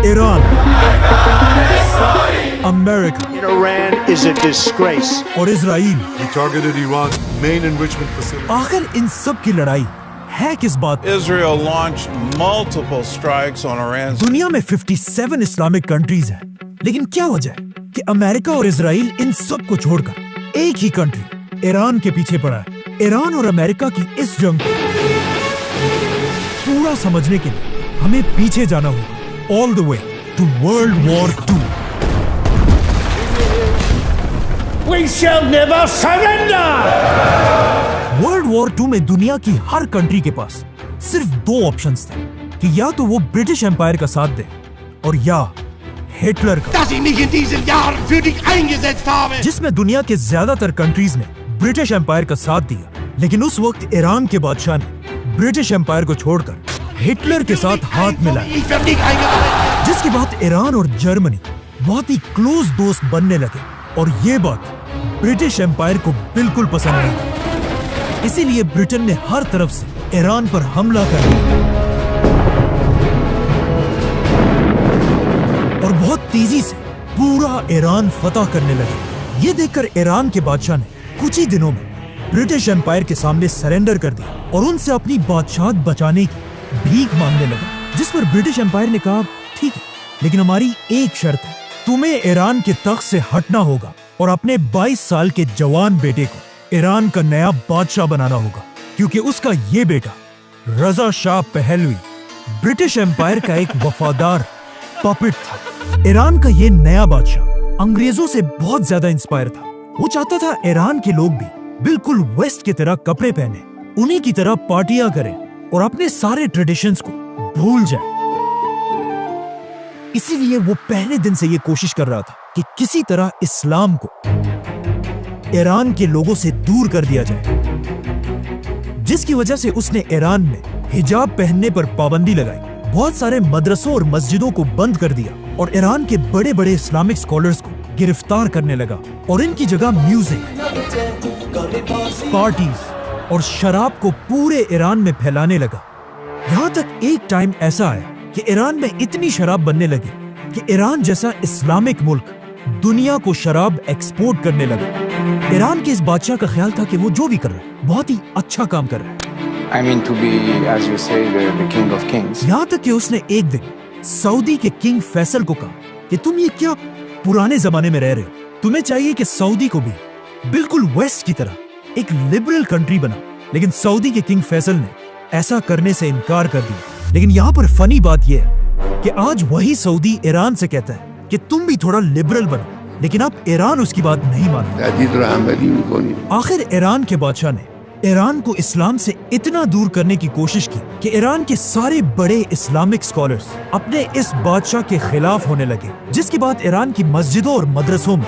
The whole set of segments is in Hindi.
Iran, America, Iran is a disgrace. और Israel. We targeted Iran's main enrichment facility. आखिर इन सब की लड़ाई है किस बात? Israel launched multiple strikes on Iran. दुनिया में 57 इस्लामिक कंट्रीज हैं, लेकिन क्या वजह है कि अमेरिका और इजराइल इन सब को छोड़कर एक ही कंट्री ईरान के पीछे पड़ा है? ईरान और अमेरिका की इस जंग को पूरा समझने के लिए हमें पीछे जाना होगा, all the way to World War 2। We shall never surrender. World War 2 में दुनिया की हर कंट्री के पास सिर्फ 2 ऑप्शंस थे कि या तो वो ब्रिटिश एम्पायर का साथ दे और या हिटलर का, Dass ich mich in diesen Jahren für dich eingesetzt habe. जिसमें दुनिया के ज्यादातर कंट्रीज ने ब्रिटिश एम्पायर का साथ दिया, लेकिन उस वक्त ईरान के बादशाह ने ब्रिटिश एम्पायर को छोड़कर हिटलर के साथ हाथ मिलाया, Ich werde nicht eingeladen. जिसके बाद ईरान और जर्मनी बहुत ही क्लोज दोस्त बनने लगे और ये बात ब्रिटिश एम्पायर को बिल्कुल पसंद नहीं थी। इसीलिए ब्रिटेन ने हर तरफ से ईरान पर हमला कर दिया और बहुत तेजी से पूरा ईरान फतह करने लगे। ये देखकर ईरान के बादशाह ने कुछ ही दिनों में ब्रिटिश एम्पायर के सामने सरेंडर कर दिया और उनसे अपनी बादशाहत बचाने की भीख मांगने लगा, जिस पर ब्रिटिश एम्पायर ने कहा, ठीक है, लेकिन हमारी एक शर्त है, तुम्हें ईरान के तख्त से हटना होगा और अपने 22 साल के जवान बेटे को ईरान का नया बादशाह बनाना होगा, क्योंकि उसका ये बेटा रजा शाह पहलवी ब्रिटिश एम्पायर का एक वफादार पपेट था। ईरान का ये नया बादशाह अंग्रेजों से बहुत ज्यादा इंस्पायर था। वो चाहता था ईरान के लोग भी बिल्कुल वेस्ट की तरह कपड़े पहने, उन्हीं की तरह पार्टियां करें और अपने सारे ट्रेडिशंस को भूल जाए। इसीलिए वो पहले दिन से ये कोशिश कर रहा था कि किसी तरह इस्लाम को ईरान के लोगों से दूर कर दिया जाए, जिसकी वजह से उसने ईरान में हिजाब पहनने पर पाबंदी लगाई, बहुत सारे मदरसों और मस्जिदों को बंद कर दिया और ईरान के बड़े बड़े इस्लामिक स्कॉलर्स को गिरफ्तार करने लगा और इनकी जगह म्यूजिक, पार्टीज और शराब को पूरे ईरान में फैलाने लगा। यहाँ तक एक टाइम ऐसा आया कि ईरान में इतनी शराब बनने लगी कि ईरान जैसा इस्लामिक मुल्क दुनिया को शराब एक्सपोर्ट करने लगा। ईरान के इस बादशाह का ख्याल था कि वो जो भी कर रहा है बहुत ही अच्छा काम कर रहा है। I mean to be, as you say, the king of kings. यहाँ तक कि उसने एक दिन सऊदी के किंग फैसल को कहा कि तुम ये क्या पुराने जमाने में रह रहे हो, तुम्हें चाहिए कि सऊदी को भी बिल्कुल वेस्ट की तरह एक लिबरल कंट्री बना। लेकिन सऊदी के किंग फैसल ने ऐसा करने से इनकार कर दिया। लेकिन यहाँ पर फनी बात यह है कि आज वही सऊदी ईरान से कहता है कि तुम भी थोड़ा लिबरल बनो, लेकिन अब ईरान उसकी बात नहीं मानता। आखिर ईरान के बादशाह ने ईरान को इस्लाम से इतना दूर करने की कोशिश की कि ईरान के सारे बड़े इस्लामिक स्कॉलर्स अपने इस बादशाह के खिलाफ होने लगे, जिसके बाद ईरान की मस्जिदों और मदरसों में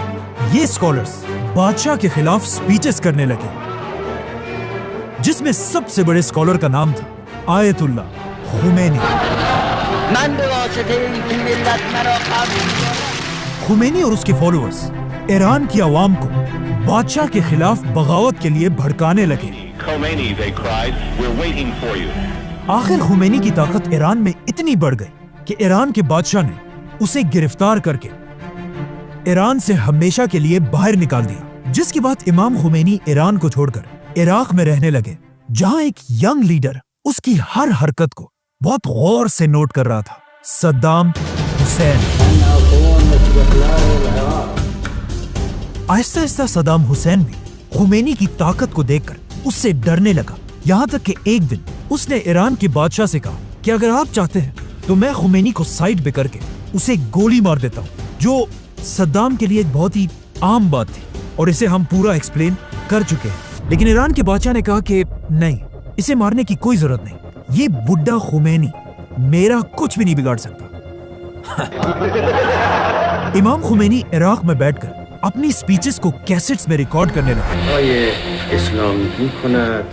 ये स्कॉलर्स बादशाह के खिलाफ स्पीचेस करने लगे, जिसमें सबसे बड़े स्कॉलर का नाम था आयतुल्लाह खुमैनी। खुमैनी और उसके फॉलोअर्स ईरान की आवाम को बादशाह के खिलाफ बगावत के लिए भड़काने लगे। आखिर खुमैनी की ताकत ईरान में इतनी बढ़ गई कि ईरान के बादशाह ने उसे गिरफ्तार करके ईरान से हमेशा के लिए बाहर निकाल दिया, जिसके बाद इमाम खुमैनी ईरान को छोड़कर इराक में रहने लगे, जहां एक यंग लीडर उसकी हर हरकत को बहुत गौर से नोट कर रहा था, सद्दाम हुसैन। आहिस्ता आहिस्ता सद्दाम हुसैन भी खुमैनी की ताकत को देखकर उससे डरने लगा। यहाँ तक कि एक दिन उसने ईरान के बादशाह से कहा कि अगर आप चाहते हैं तो मैं खुमैनी को साइड पे करके उसे गोली मार देता हूँ, जो सद्दाम के लिए एक बहुत ही आम बात थी और इसे हम पूरा एक्सप्लेन कर चुके हैं। लेकिन ईरान के बादशाह ने कहा कि नहीं, इसे मारने की कोई जरूरत नहीं, ये बुड्ढा खुमैनी मेरा कुछ भी नहीं बिगाड़ सकता। इमाम खुमैनी इराक में बैठकर अपनी स्पीचेस को कैसेट्स में रिकॉर्ड करने लगे,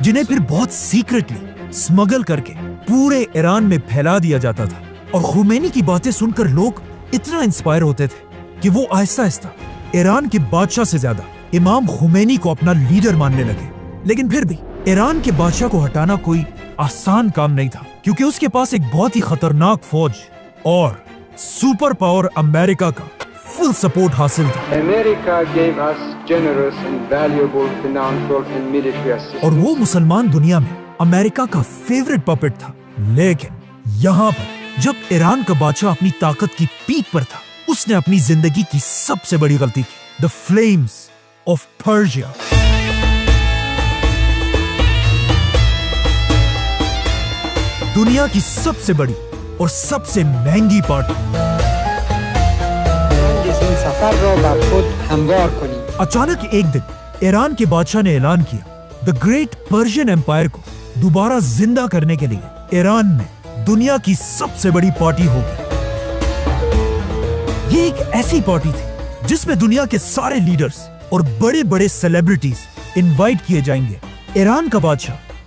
जिन्हें फिर बहुत सीक्रेटली स्मगल करके पूरे ईरान में फैला दिया जाता था। और खुमैनी की बातें सुनकर लोग इतना इंस्पायर होते थे कि वो आहिस्ता आहिस्ता ईरान के बादशाह से ज्यादा इमाम खुमैनी को अपना लीडर मानने लगे। लेकिन फिर भी ईरान के बादशाह को हटाना कोई आसान काम नहीं था, क्योंकि उसके पास एक बहुत ही खतरनाक फौज और सुपर पावर अमेरिका का फुल सपोर्ट हासिल था America gave us generous and valuable financial and military assistance. और वो मुसलमान दुनिया में अमेरिका का फेवरेट पपेट था। लेकिन यहाँ पर जब ईरान का बादशाह अपनी ताकत की पीक पर था, उसने अपनी जिंदगी की सबसे बड़ी गलती की। The flames of Persia. दुनिया की सबसे बड़ी और सबसे महंगी पार्टी अचानक एक दिन ईरान के बादशाह ने ऐलान किया द ग्रेट पर्शियन एम्पायर को दोबारा जिंदा करने के लिए ईरान में दुनिया की सबसे बड़ी पार्टी होगी। ये एक ऐसी पार्टी थी जिसमें दुनिया के सारे लीडर्स और बड़े बड़े सेलिब्रिटीज इनवाइट किए जाएंगे। ईरान का बादशाह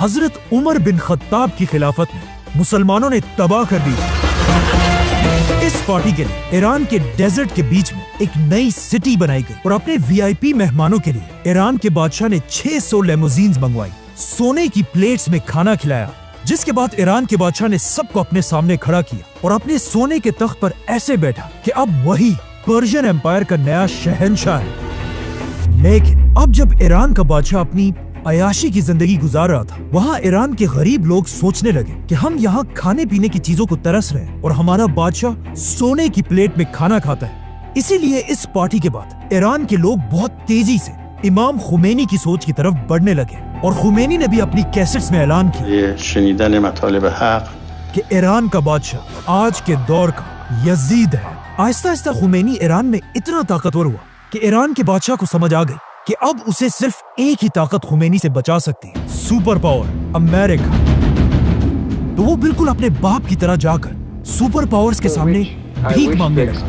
हजरत उमर बिन खत्ताब की खिलाफत में मुसलमानों ने तबाह कर दी। इस पार्टी के लिए ईरान के डेजर्ट के बीच में एक नई सिटी बनाई गई और अपने वीआईपी मेहमानों के लिए ईरान के बादशाह ने 600 लेमोजीन्स मंगवाई, सोने की प्लेट्स में खाना खिलाया, जिसके बाद ईरान के बादशाह ने सबको अपने सामने खड़ा किया और अपने सोने के तख्त पर ऐसे बैठा कि अब वही पर्शियन एम्पायर का नया शहंशाह है। लेकिन अब जब ईरान का बादशाह अपनी अयाशी की जिंदगी गुजार रहा था, वहाँ ईरान के गरीब लोग सोचने लगे कि हम यहाँ खाने पीने की चीजों को तरस रहे हैं और हमारा बादशाह सोने की प्लेट में खाना खाता है। इसीलिए इस पार्टी के बाद ईरान के लोग बहुत तेजी से इमाम खुमैनी की सोच की तरफ बढ़ने लगे और खुमैनी ने भी अपनी कैसेट्स में ऐलान किया शनीदन मतलिब हक कि ईरान का बादशाह आज के दौर का यजीद है। आहिस्ता आहिस्ता खुमैनी ईरान में इतना ताकतवर हुआ कि ईरान के बादशाह को समझ आ गई कि अब उसे सिर्फ एक ही ताकत खुमैनी से बचा सकती है, सुपर पावर अमेरिका। तो वो बिल्कुल अपने बाप की तरह जाकर सुपर पावर्स के सामने भीख मांगने लगा,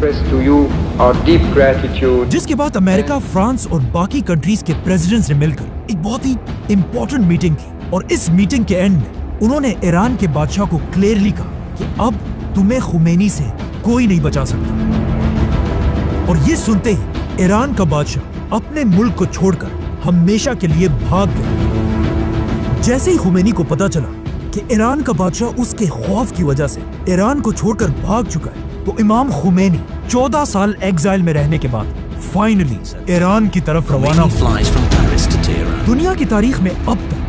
जिसके बाद अमेरिका, फ्रांस और बाकी कंट्रीज के प्रेसिडेंट्स ने मिलकर एक बहुत ही इंपॉर्टेंट मीटिंग की और इस मीटिंग के एंड में उन्होंने ईरान के बादशाह को क्लियरली कहा कि अब तुम्हें खुमैनी से कोई नहीं बचा सकता। और ये सुनते ही ईरान का बादशाह अपने मुल्क को छोड़कर हमेशा के लिए भाग गया। जैसे ही खुमैनी को पता चला कि ईरान का बादशाह उसके खौफ की वजह से ईरान को छोड़कर भाग चुका है, तो इमाम खुमैनी 14 साल एग्जाइल में रहने के बाद फाइनली ईरान की तरफ रवाना हुआ। दुनिया की तारीख में अब तक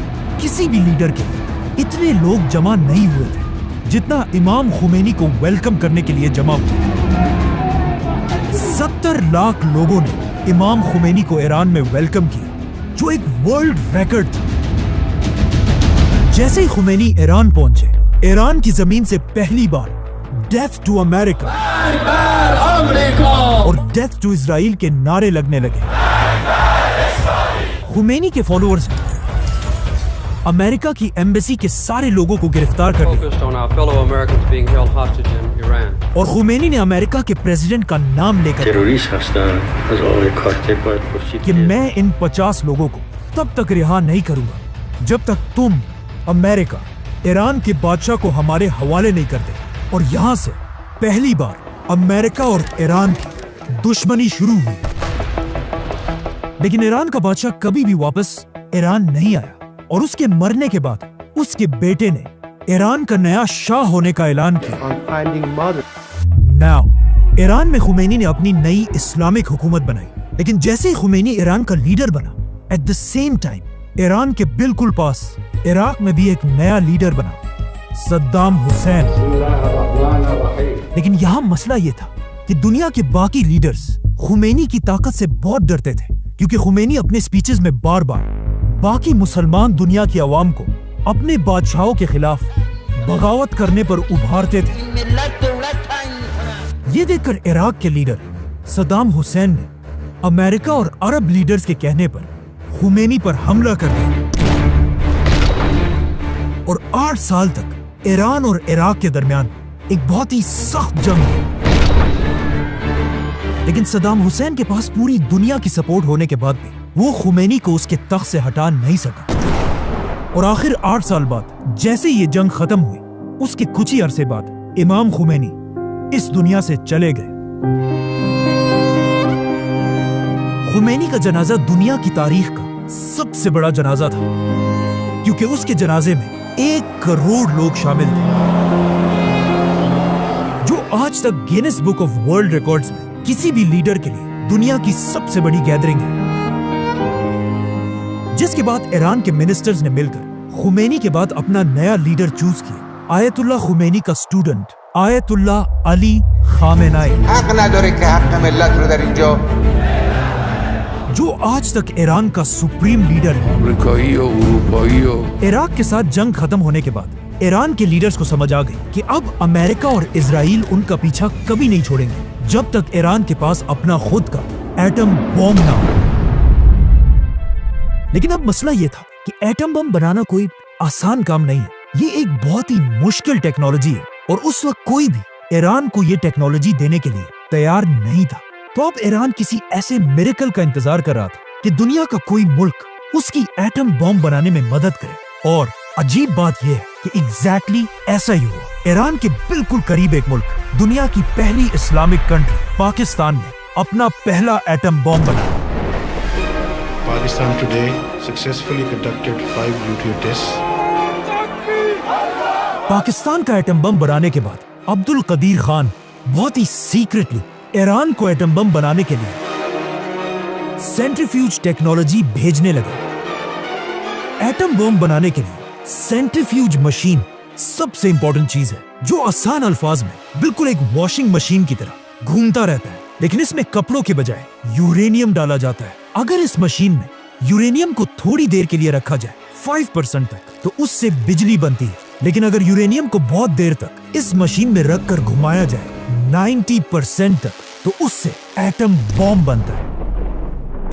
किसी भी लीडर के लिए इतने लोग जमा नहीं हुए थे जितना इमाम खुमैनी को वेलकम करने के लिए जमा हुआ। 70 लाख लोगों ने इमाम खुमैनी को ईरान में वेलकम किया, जो एक वर्ल्ड रिकॉर्ड था। जैसे ही खुमैनी ईरान पहुंचे, ईरान की जमीन से पहली बार डेथ टू अमेरिका और डेथ टू इजराइल के नारे लगने लगे। खुमैनी के फॉलोअर्स ने अमेरिका की एम्बेसी के सारे लोगों को गिरफ्तार कर लिया और खुमैनी ने अमेरिका के प्रेसिडेंट का नाम लेकर कि मैं इन 50 लोगों को तब तक रिहा नहीं करूंगा जब तक तुम अमेरिका ईरान के बादशाह को हमारे हवाले नहीं करते। और यहाँ से पहली बार अमेरिका और ईरान की दुश्मनी शुरू हुई। लेकिन ईरान का बादशाह कभी भी वापस ईरान नहीं आया और उसके मरने के बाद उसके बेटे ने ईरान का नया शाह होने का ऐलान किया। नाउ ईरान में खुमैनी ने अपनी नई इस्लामिक हुकूमत बनाई, लेकिन जैसे ही खुमैनी ईरान का लीडर बना, at the same time Iran के बिल्कुल पास इराक में भी एक नया लीडर बना, सद्दाम हुसैन। लेकिन यहाँ मसला ये था कि दुनिया के बाकी लीडर्स खुमैनी की ताकत से बहुत डरते थे, क्योंकि खुमैनी अपने स्पीचेस में बार बार बाकी मुसलमान दुनिया की आवाम को अपने बादशाहों के खिलाफ बगावत करने पर उभारते थे। ये देखकर इराक के लीडर सद्दाम हुसैन ने अमेरिका और अरब लीडर्स के कहने पर खुमैनी पर हमला कर दिया और 8 साल तक ईरान और इराक के दरमियान एक बहुत ही सख्त जंग हुई। लेकिन सद्दाम हुसैन के पास पूरी दुनिया की सपोर्ट होने के बाद भी वो खुमैनी को उसके तख्त से हटा नहीं सका। और आखिर 8 साल बाद जैसे ये जंग खत्म हुई, उसके कुछ ही अरसे बाद इमाम खुमैनी इस दुनिया से चले गए। खुमैनी का जनाजा दुनिया की तारीख का सबसे बड़ा जनाजा था, क्योंकि उसके जनाजे में 1 करोड़ लोग शामिल थे, जो आज तक Guinness book of world records में किसी भी लीडर के लिए दुनिया की सबसे बड़ी गैदरिंग है। जिसके बाद ईरान के मिनिस्टर्स ने मिलकर खुमैनी के बाद अपना नया लीडर चूज किया, आयतुल्लाह खुमैनी का स्टूडेंट आयतुल्लाह अली खामेनाई, जो आज तक ईरान का सुप्रीम लीडर है। इराक के साथ जंग खत्म होने के बाद ईरान के लीडर्स को समझ आ गई कि अब अमेरिका और इजराइल उनका पीछा कभी नहीं छोड़ेंगे जब तक ईरान के पास अपना खुद का एटम बॉम्ब ना हो। लेकिन अब मसला यह था कि एटम बम बनाना कोई आसान काम नहीं है, ये एक बहुत ही मुश्किल टेक्नोलॉजी है और उस वक्त कोई भी ईरान को ये टेक्नोलॉजी देने के लिए तैयार नहीं था। तो अब ईरान किसी ऐसे मिरेकल का इंतजार कर रहा था कि दुनिया का कोई मुल्क उसकी एटम बॉम्ब बनाने में मदद करे। और अजीब बात यह है कि एग्जैक्टली ऐसा ही हुआ। ईरान के बिल्कुल करीब एक मुल्क, दुनिया की पहली इस्लामिक कंट्री पाकिस्तान ने अपना पहला एटम बॉम्ब बनाया। Pakistan today successfully conducted 5 nuclear tests. Pakistan का एटम बम बनाने के बाद अब्दुल कदीर खान बहुत ही सीक्रेटली ईरान को एटम बम बनाने के लिए सेंट्रीफ्यूज टेक्नोलॉजी भेजने लगे। एटम बम बनाने के लिए सेंट्रीफ्यूज मशीन सबसे इंपॉर्टेंट चीज है, जो आसान अल्फाज में बिल्कुल एक वॉशिंग मशीन की तरह घूमता रहता है, लेकिन इसमें कपड़ों के बजाय यूरेनियम डाला जाता है। अगर इस मशीन में यूरेनियम को थोड़ी देर के लिए रखा जाए 5% तक, तो उससे बिजली बनती है। लेकिन अगर यूरेनियम को बहुत देर तक इस मशीन में रखकर घुमाया जाए 90% तक, तो उससे एटम बॉम्ब बनता है।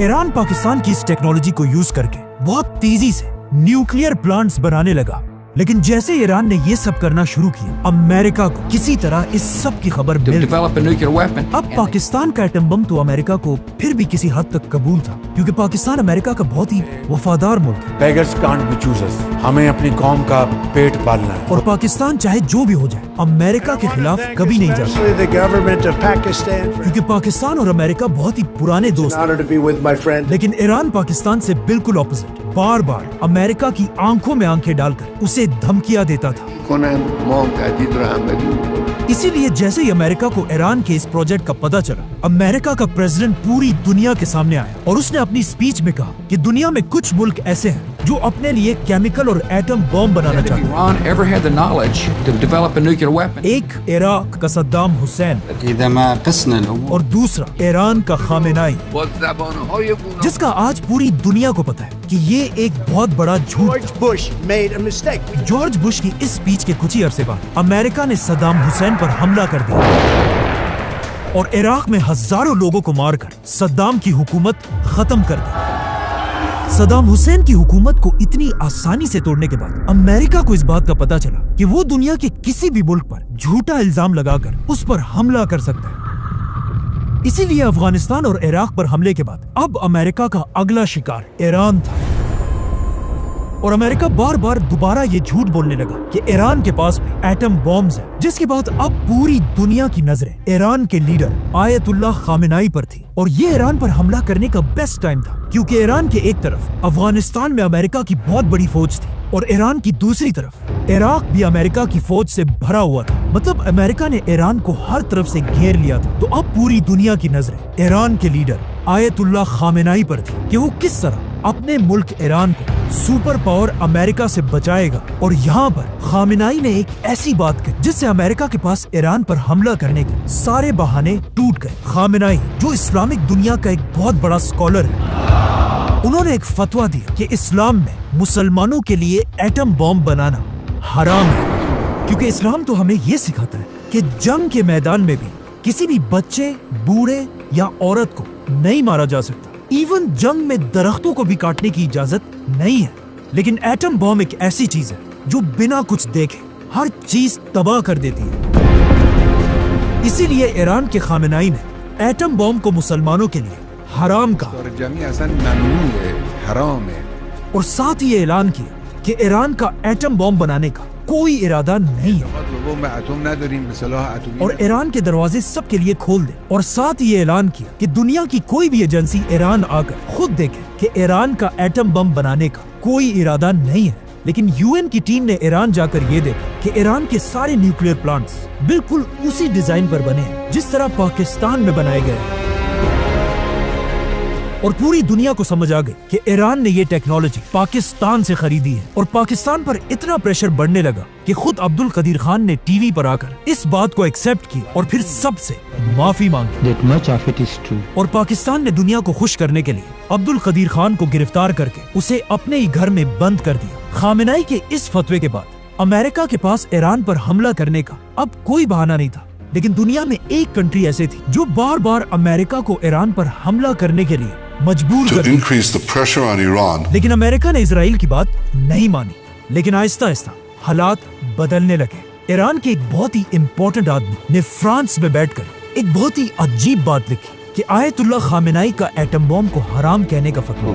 ईरान पाकिस्तान की इस टेक्नोलॉजी को यूज करके बहुत तेजी से न्यूक्लियर प्लांट्स बनाने लगा। लेकिन जैसे ईरान ने ये सब करना शुरू किया, अमेरिका को किसी तरह इस सब की खबर मिल गई। अब पाकिस्तान का एटम बम तो अमेरिका को फिर भी किसी हद तक कबूल था, क्योंकि पाकिस्तान अमेरिका का बहुत ही वफादार मुल्क है। Beggars can't be choosers. हमें अपनी कौम का पेट पालना है। और पाकिस्तान चाहे जो भी हो जाए, अमेरिका के खिलाफ कभी नहीं जाता, क्योंकि पाकिस्तान और अमेरिका बहुत ही पुराने दोस्त हैं। लेकिन ईरान पाकिस्तान से बिल्कुल ऑपोजिट, बार बार अमेरिका की आंखों में आंखें डालकर उसे धमकियां देता था। इसीलिए जैसे ही अमेरिका को ईरान के इस प्रोजेक्ट का पता चला, अमेरिका का प्रेसिडेंट पूरी दुनिया के सामने आया और उसने अपनी स्पीच में कहा कि दुनिया में कुछ मुल्क ऐसे हैं जो अपने लिए केमिकल और एटम बॉम्ब बनाना चाहते हैं। एक इराक का सद्दाम हुसैन और दूसरा ईरान का खामेनाई, जिसका आज पूरी दुनिया को पता है कि ये एक बहुत बड़ा झूठ। जॉर्ज बुश की इस स्पीच के कुछ ही अरसे बाद अमेरिका ने सद्दाम हुसैन पर हमला कर दिया और इराक में हजारों लोगों को मारकर सद्दाम की हुकूमत खत्म कर दी। सद्दाम हुसैन की हुकूमत को इतनी आसानी से तोड़ने के बाद अमेरिका को इस बात का पता चला कि वो दुनिया के किसी भी मुल्क पर झूठा इल्जाम लगाकर उस पर हमला कर सकता है। इसीलिए अफगानिस्तान और इराक पर हमले के बाद अब अमेरिका का अगला शिकार ईरान था। और अमेरिका बार बार दोबारा ये झूठ बोलने लगा कि ईरान के पास भी एटम बॉम्ब्स हैं, जिसके बाद अब पूरी दुनिया की नजरें ईरान के लीडर आयतुल्लाह खामेनाई पर थी। और ये ईरान पर हमला करने का बेस्ट टाइम था, क्योंकि ईरान के एक तरफ अफगानिस्तान में अमेरिका की बहुत बड़ी फौज थी और ईरान की दूसरी तरफ इराक भी अमेरिका की फौज से भरा हुआ था। मतलब अमेरिका ने ईरान को हर तरफ से घेर लिया था। तो अब पूरी दुनिया की नजरें ईरान के लीडर आयतुल्लाह खामेनाई पर थी कि वो किस तरह अपने मुल्क ईरान को सुपर पावर अमेरिका से बचाएगा। और यहाँ पर खामेनाई ने एक ऐसी बात की जिससे अमेरिका के पास ईरान पर हमला करने के सारे बहाने टूट गए। खामेनाई, जो इस्लामिक दुनिया का एक बहुत बड़ा स्कॉलर है, उन्होंने एक फतवा दिया कि इस्लाम में मुसलमानों के लिए एटम बॉम्ब बनाना हराम है, क्योंकि इस्लाम तो हमें ये सिखाता है कि जंग के मैदान में भी किसी भी बच्चे, बूढ़े या औरत को नहीं मारा जा सकता। इवन जंग में दरख्तों को भी काटने की इजाजत नहीं है। लेकिन एटम बॉम्ब एक ऐसी चीज है जो बिना कुछ देखे हर चीज तबाह कर देती है। इसीलिए ईरान के खामेनाई ने एटम बॉम्ब को मुसलमानों के लिए हराम कहा और साथ ही ऐलान किया कि ईरान का एटम बॉम्ब बनाने का कोई इरादा नहीं है और ईरान के दरवाजे सबके लिए खोल दे। और साथ ये ऐलान किया कि दुनिया की कोई भी एजेंसी ईरान आकर खुद देखे कि ईरान का एटम बम बनाने का कोई इरादा नहीं है। लेकिन यूएन की टीम ने ईरान जाकर ये देखा कि ईरान के सारे न्यूक्लियर प्लांट्स बिल्कुल उसी डिजाइन पर बने हैं जिस तरह पाकिस्तान में बनाए गए हैं। और पूरी दुनिया को समझ आ गई कि ईरान ने ये टेक्नोलॉजी पाकिस्तान से खरीदी है। और पाकिस्तान पर इतना प्रेशर बढ़ने लगा कि खुद अब्दुल कदीर खान ने टीवी पर आकर इस बात को एक्सेप्ट की और फिर सबसे माफी मांगी। और पाकिस्तान ने दुनिया को खुश करने के लिए अब्दुल कदीर खान को गिरफ्तार करके उसे अपने ही घर में बंद कर दिया। खामेनेई के इस फतवे के बाद अमेरिका के पास ईरान पर हमला करने का अब कोई बहाना नहीं था। लेकिन दुनिया में एक कंट्री ऐसे थी जो बार बार अमेरिका को ईरान पर हमला करने के लिए मजबूर कर दिया। लेकिन अमेरिका ने इजराइल की बात नहीं मानी। लेकिन आहिस्ता आहिस्ता हालात बदलने लगे। ईरान के एक बहुत ही इम्पोर्टेंट आदमी ने फ्रांस में बैठकर एक बहुत ही अजीब बात लिखी कि आयतुल्लाह खामेनेई का एटम बॉम्ब को हराम कहने का फतवा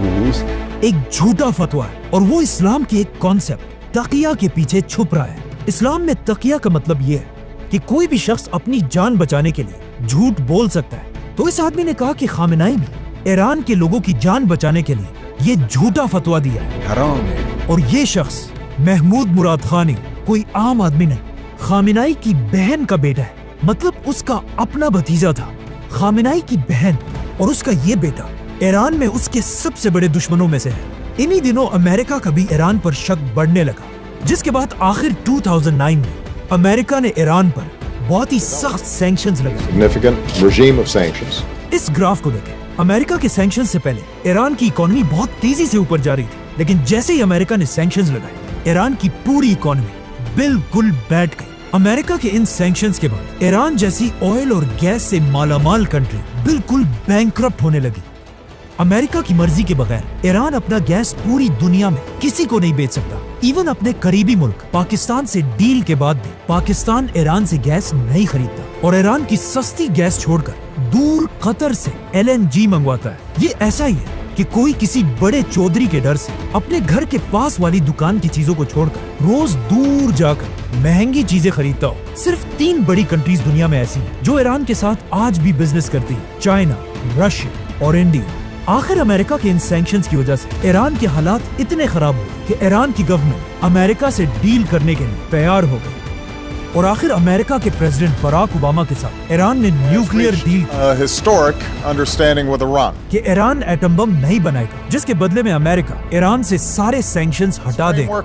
एक झूठा फतवा है और वो इस्लाम की एक कॉन्सेप्ट तकिया के पीछे छुप रहा है। इस्लाम में तकिया का मतलब ये है कि कोई भी शख्स अपनी जान बचाने के लिए झूठ बोल सकता है। तो इस आदमी ने कहा कि खामेनेई ने ईरान के लोगों की जान बचाने के लिए ये झूठा फतवा दिया है, हराम है। और ये शख्स महमूद मुराद खानी कोई आम आदमी नहीं, खामेनेई की बहन का बेटा है। मतलब उसका अपना भतीजा था। खामेनेई की बहन और उसका ये बेटा ईरान में उसके सबसे बड़े दुश्मनों में से है। इन्हीं दिनों अमेरिका का भी ईरान पर शक बढ़ने लगा, जिसके बाद आखिर 2009 में अमेरिका ने ईरान पर बहुत ही सख्त सैंक्शंस लगाए। इस ग्राफ को देखें। अमेरिका के सैंक्शंस से पहले ईरान की इकोनॉमी बहुत तेजी से ऊपर जा रही थी, लेकिन जैसे ही अमेरिका ने सैंक्शंस लगाए ईरान की पूरी इकोनॉमी बिल्कुल बैठ गई। अमेरिका के इन सैंक्शंस के बाद ईरान जैसी ऑयल और गैस से मालामाल कंट्री बिल्कुल बैंकरप्ट होने लगी। अमेरिका की मर्जी के बगैर ईरान अपना गैस पूरी दुनिया में किसी को नहीं बेच सकता। इवन अपने करीबी मुल्क पाकिस्तान से डील के बाद भी पाकिस्तान ईरान से गैस नहीं खरीदता और ईरान की सस्ती गैस छोड़कर दूर कतर से LNG मंगवाता है। ये ऐसा ही है कि कोई किसी बड़े चौधरी के डर से अपने घर के पास वाली दुकान की चीजों को छोड़कर रोज दूर जाकर महंगी चीजें खरीदता हो। सिर्फ 3 बड़ी कंट्रीज दुनिया में ऐसी हैं जो ईरान के साथ आज भी बिजनेस करती है, चाइना, रशिया और इंडिया। आखिर अमेरिका के इन सैंक्शंस की वजह से ईरान के हालात इतने खराब हुए कि ईरान की गवर्नमेंट अमेरिका से डील करने के लिए तैयार हो गई। और आखिर अमेरिका के प्रेसिडेंट बराक ओबामा के साथ ईरान ने nuclear deal historic understanding with Iran कि ईरान एटम बम नहीं बनाएगा, जिसके बदले में अमेरिका ईरान से सारे सैंक्शंस हटा देगा और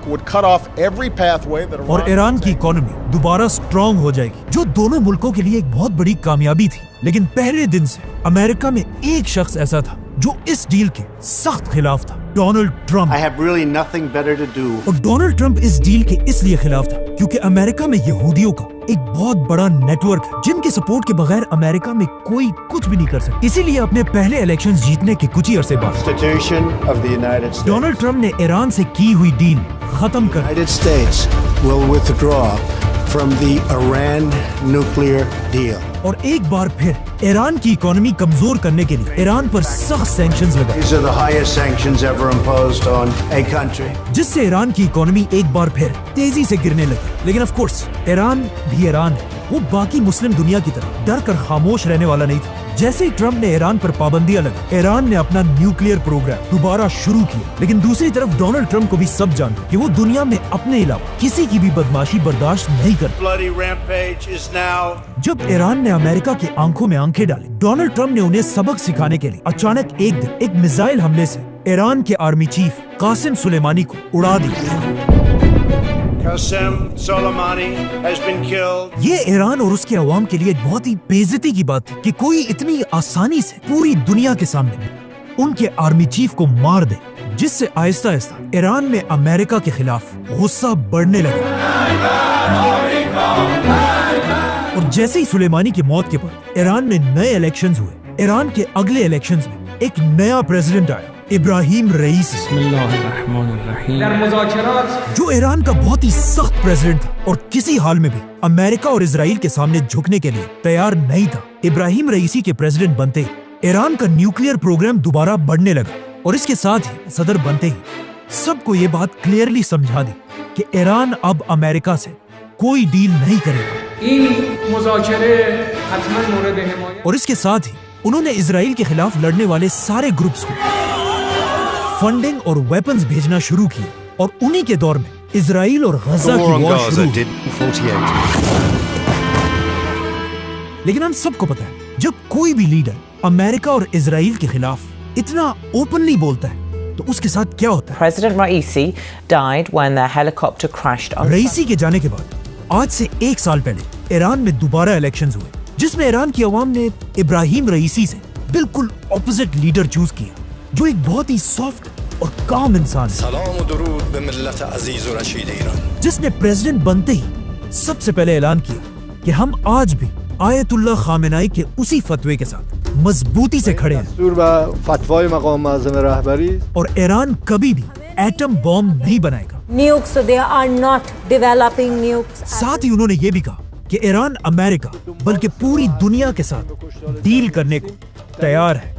ईरान की इकोनॉमी दोबारा स्ट्रॉन्ग हो जाएगी, जो दोनों मुल्कों के लिए एक बहुत बड़ी कामयाबी थी। लेकिन पहले दिन से अमेरिका में एक शख्स ऐसा था जो इस डील के सख्त खिलाफ था, Donald Trump. I have really nothing better to do. और डोनाल्ड ट्रंप इस डील के इसलिए खिलाफ था क्योंकि अमेरिका में यहूदियों का एक बहुत बड़ा नेटवर्क है जिनके सपोर्ट के बगैर अमेरिका में कोई कुछ भी नहीं कर सकता। इसीलिए अपने पहले इलेक्शंस जीतने के कुछ ही अरसे बाद डोनाल्ड ट्रंप ने ईरान से की हुई डील खत्म कर United States will withdraw from the Iran nuclear deal. और एक बार फिर ईरान की इकोनॉमी कमजोर करने के लिए ईरान पर सख्त सैंक्शंस लगाए। These are the highest sanctions ever imposed on a country. जिससे ईरान की इकोनॉमी एक बार फिर तेजी से गिरने लगी। लेकिन ऑफ कोर्स ईरान भी ईरान है, वो बाकी मुस्लिम दुनिया की तरह डर कर खामोश रहने वाला नहीं था। जैसे ही ट्रंप ने ईरान पर पाबंदियां लगा, ईरान ने अपना न्यूक्लियर प्रोग्राम दोबारा शुरू किया। लेकिन दूसरी तरफ डोनाल्ड ट्रंप को भी सब जानते कि वो दुनिया में अपने अलावा किसी की भी बदमाशी बर्दाश्त नहीं करता। Bloody rampage is now. जब ईरान ने अमेरिका की आंखों में आंखें डाली, डोनाल्ड ट्रंप ने उन्हें सबक सिखाने के लिए अचानक एक दिन एक मिसाइल हमले से ईरान के आर्मी चीफ कासिम सुलेमानी को उड़ा दिया। Qasem Soleimani has been killed. ये ईरान और उसके अवाम के लिए बहुत ही बेइज्जती की बात है कि कोई इतनी आसानी से पूरी दुनिया के सामने उनके आर्मी चीफ को मार दे, जिससे आहिस्ता आहिस्ता ईरान में अमेरिका के खिलाफ गुस्सा बढ़ने लगा। और जैसे ही सुलेमानी की मौत के बाद ईरान में नए इलेक्शंस हुए। ईरान के अगले इलेक्शंस में एक नया प्रेसिडेंट आया, इब्राहिम रईसी, जो ईरान का बहुत ही सख्त प्रेसिडेंट था और किसी हाल में भी अमेरिका और इजराइल के सामने झुकने के लिए तैयार नहीं था। इब्राहिम रईसी के प्रेसिडेंट बनते ही ईरान का न्यूक्लियर प्रोग्राम दोबारा बढ़ने लगा और इसके साथ ही सदर बनते ही सबको ये बात क्लियरली समझा दी कि ईरान अब अमेरिका से कोई डील नहीं करेगा, और इसके साथ ही उन्होंने इजराइल के खिलाफ लड़ने वाले सारे ग्रुप्स को फंडिंग और वेपन्स भेजना शुरू किए, और उन्हीं के दौर में इजराइल और गजा की वॉर शुरू हुई। लेकिन हम सबको पता है, जब कोई भी लीडर अमेरिका और इजराइल के खिलाफ इतना ओपनली बोलता है तो उसके साथ क्या होता है। President Raisi died when their helicopter crashed on रईसी के जाने के बाद आज से 1 साल पहले ईरान में दोबारा इलेक्शंस हुए, जिसमें ईरान की आवाम ने इब्राहिम रईसी से बिल्कुल ऑपोजिट लीडर चूज किया, जो एक बहुत ही सॉफ्ट और काम इंसान है, जिसने प्रेसिडेंट बनते ही सबसे पहले ऐलान किया कि हम आज भी आयतुल्लाह खामेनाई के उसी फतवे के साथ मजबूती से खड़े हैं, और ईरान कभी भी एटम बॉम्ब नहीं बनाएगा। Nukes, they are not developing nukes. साथ ही उन्होंने ये भी कहा कि ईरान अमेरिका बल्कि पूरी दुनिया के साथ डील करने को तैयार है,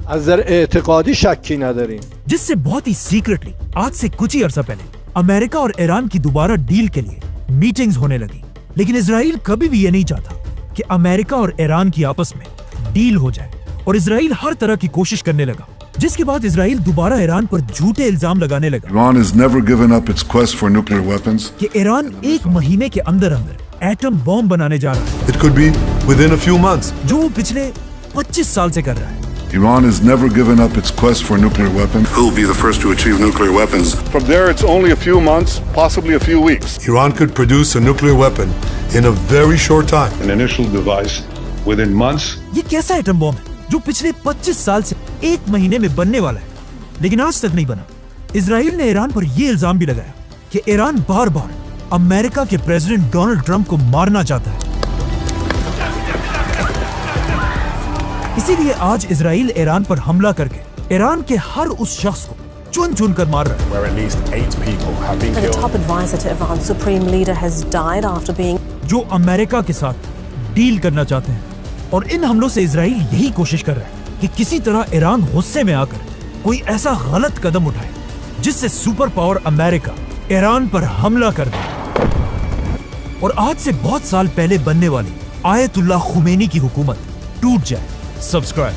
जिससे बहुत ही सीक्रेटली आज से कुछ ही अरसा पहले अमेरिका और ईरान की दोबारा डील के लिए मीटिंग्स होने लगी। लेकिन इजराइल कभी भी ये नहीं चाहता कि अमेरिका और ईरान की आपस में डील हो जाए, और इजराइल हर तरह की कोशिश करने लगा, जिसके बाद इजराइल दोबारा ईरान पर झूठे इल्जाम लगाने लगा Iran has never given up its quest for nuclear weapons. कि ईरान 1 महीने के अंदर अंदर एटम बॉम्ब बनाने जा रहा है, It could be within a few months. जो वो पिछले 25 साल से कर रहा है। Iran has never given up its quest for nuclear weapons. Who will be the first to achieve nuclear weapons? From there, it's only a few months, possibly a few weeks. Iran could produce a nuclear weapon in a very short time. An initial device within months. ये कैसा एटम बॉम्ब है जो पिछले 25 साल से 1 महीने में बनने वाला है, लेकिन आज तक नहीं बना। इजराइल ने ईरान पर यह इल्जाम भी लगाया कि ईरान बार बार अमेरिका के प्रेसिडेंट डोनाल्ड ट्रंप को मारना चाहता है। इसीलिए आज इजराइल ईरान पर हमला करके ईरान के हर उस शख्स को चुन चुन कर मार रहा है जो अमेरिका के साथ डील करना चाहते हैं, और इन हमलों से इजराइल यही कोशिश कर रहा है कि किसी तरह ईरान गुस्से में आकर कोई ऐसा गलत कदम उठाए जिससे सुपर पावर अमेरिका ईरान पर हमला कर दे, और आज से बहुत साल पहले बनने वाली आयतुल्लाह खुमैनी की हुकूमत टूट जाए। सब्सक्राइब।